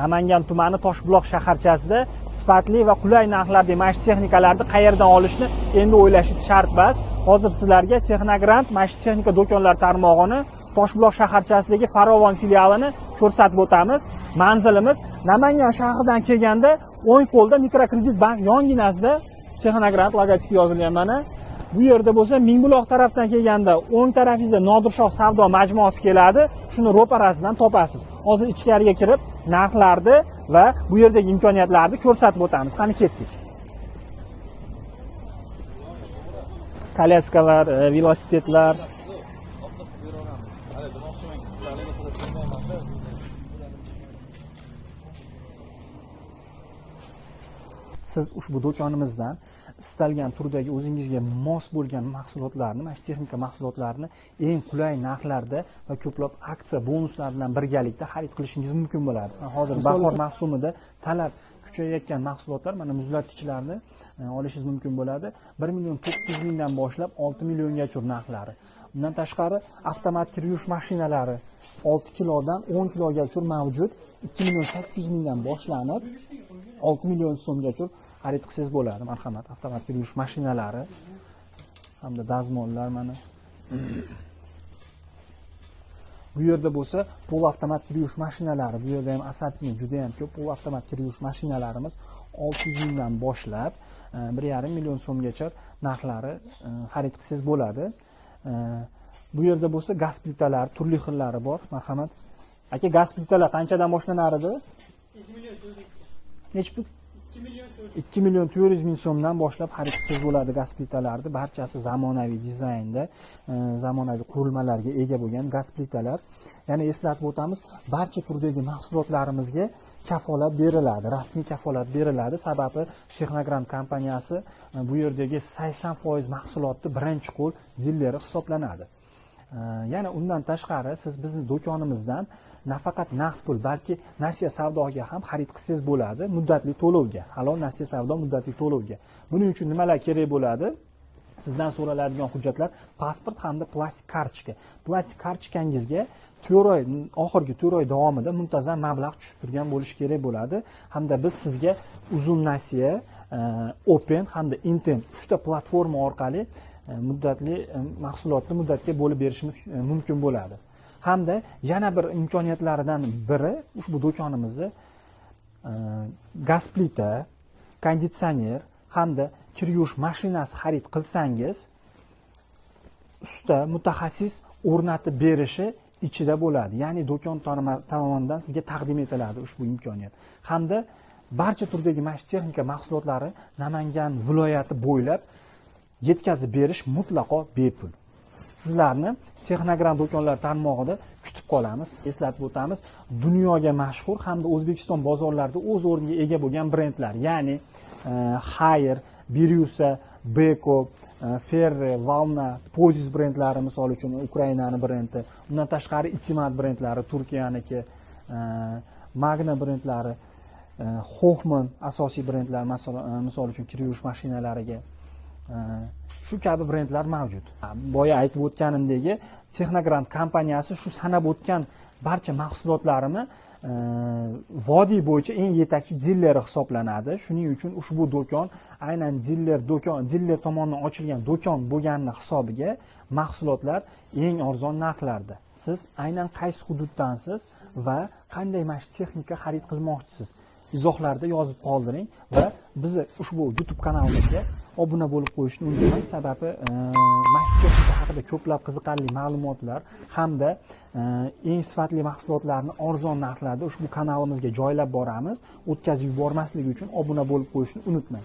Namangan tumani Toshbuloq shaharchasida sifatli va qulay narxlarda mashq texnikalarni qayerdan olishni endi o'ylashingiz shart emas. Hozir sizlarga Texnogrant mashq texnika do'konlar tarmog'ini Toshbuloq shaharchasidagi Farovon filialini ko'rsatib o'tamiz. Manzilimiz Namangan shahridan kelganda o'ng qo'lda mikrokredit bank yonginasida Texnogrant logotipi yozilgan mana. Bu yerda bo'lsa Mingbuloq tarafdan kelganda o'ng tarafingizda Nodirshoh savdo majmuasi keladi. Shuni ro'parasidan topasiz. Hozir ichkariga kirib, narxlarni va bu yerdagi imkoniyatlarni ko'rsatib o'tamiz. Qani ketdik. Kolyaskalar, velosipedlar. Siz ushbu do'konimizdan istalgan turdagi o'zingizga mos bo'lgan mahsulotlarni, mashq texnika mahsulotlarini eng qulay narxlarda va ko'plab aksiya bonuslar bilan birgalikda xarid qilishingiz mumkin bo'ladi. Hozir bahor mavsumida talab kuchayayotgan mahsulotlar, mana muzlatgichlarni olishingiz mumkin bo'ladi. 1.900.000 dan boshlab 6 milliongacha narxlari. Bundan tashqari avtomat kir yuvish mashinalari 6 kilodan 10 kilogacha mavjud. 2.800.000 dan boshlanib 6 million so'mgacha xarid qilsangiz bo'ladi. Marhamat, avtomat kir yuvish mashinalari hamda dazmollar mana. Bu yerda bo'lsa pol avtomat kir yuvish mashinalari, bu yerda ham assortiment juda ham ko'p. Pol avtomat kir yuvish mashinalarimiz 600.000 dan boshlab 1.5 million so'mgacha narxlari xarid qilsangiz bo'ladi. Bu yerda bo'lsa gaz plitalar turli xillari bor. Marhamat. Aka, gaz plitalar qanchadan boshlanar edi? 2 million. Nechta? 2.400.000 so'mdan boshlab xarid qilsangiz bo'ladi gaz plitalarni. Barchasi zamonaviy dizaynda, zamonaviy qurilmalarga ega bo'lgan gaz plitalar. Yana eslatib o'tamiz, barcha turdagi mahsulotlarimizga kafolat beriladi, rasmiy kafolat beriladi. Sababi Texnogrant kompaniyasi bu yerdagi 80% mahsulotni birinchi qo'l dilleri hisoblanadi. Yana undan tashqari siz bizning do'konimizdan nafaqat naqd pul, balki nasiya savdoga ham xarid qilsangiz bo'ladi, muddatli to'lovga. Halol nasiya savdo muddatli to'lovga. Buning uchun nimalar kerak bo'ladi? Sizdan so'raladigan hujjatlar pasport hamda plastik kartochka. Plastik kartochkangizga 4 oy, oxirgi 4 oy davomida muntazam mablag' tushib turgan bo'lishi kerak bo'ladi. Hamda biz sizga uzun nasiya, Open hamda Intent 3 ta platforma orqali muddatli mahsulotni muddatga bo'lib berishimiz mumkin bo'ladi. Hamda yana bir imkoniyatlaridan biri ushbu do'konimizda gaz plita, konditsioner hamda kir yuvish mashinasi xarid qilsangiz, usta mutaxassis o'rnatib berishi ichida bo'ladi. Ya'ni do'kon tomonidan sizga taqdim etiladi ushbu imkoniyat. Hamda barcha turdagi mashq texnika mahsulotlari Namangan viloyati bo'ylab yetkazib berish mutlaqo bepul. Sizlarni Texnogrant do'konlar tarmog'ida kutib qolamiz. Eslatib o'tamiz, dunyoga mashhur hamda O'zbekiston bozorlarida o'z o'rniga ega bo'lgan brendlar, ya'ni Haier, Biryusa, Beko, Ferre, Valna, Pozis brendlari misol uchun Ukrainani brendi, undan tashqari Itimat brendlari, Turkiyaniki, Magna brendlari, Hoffman asosiy brendlar, misol uchun kir yuvish mashinalariga shu kabi brendlar mavjud. Boya aytib o'tganimdek, Texnogrant kompaniyasi shu sanab o'tgan barcha mahsulotlarini vodiy bo'yicha eng yetakchi dilleri hisoblanadi. Shuning uchun ushbu do'kon aynan diller tomonidan ochilgan do'kon bo'lgani hisobiga mahsulotlar eng arzon narxlarda. Siz aynan qaysi hududdansiz va qanday mashq texnika xarid qilmoqchisiz? Izohlarda yozib qoldiring va bizni ushbu YouTube kanalimizga obuna bo'lib qo'yishni unutmang. Sababi mashq texnika haqida ko'plab qiziqarli ma'lumotlar hamda eng sifatli mahsulotlarni arzon narxlarda ushbu kanalimizga joylab boramiz. O'tkazib yubormaslik uchun obuna bo'lib qo'yishni unutmang.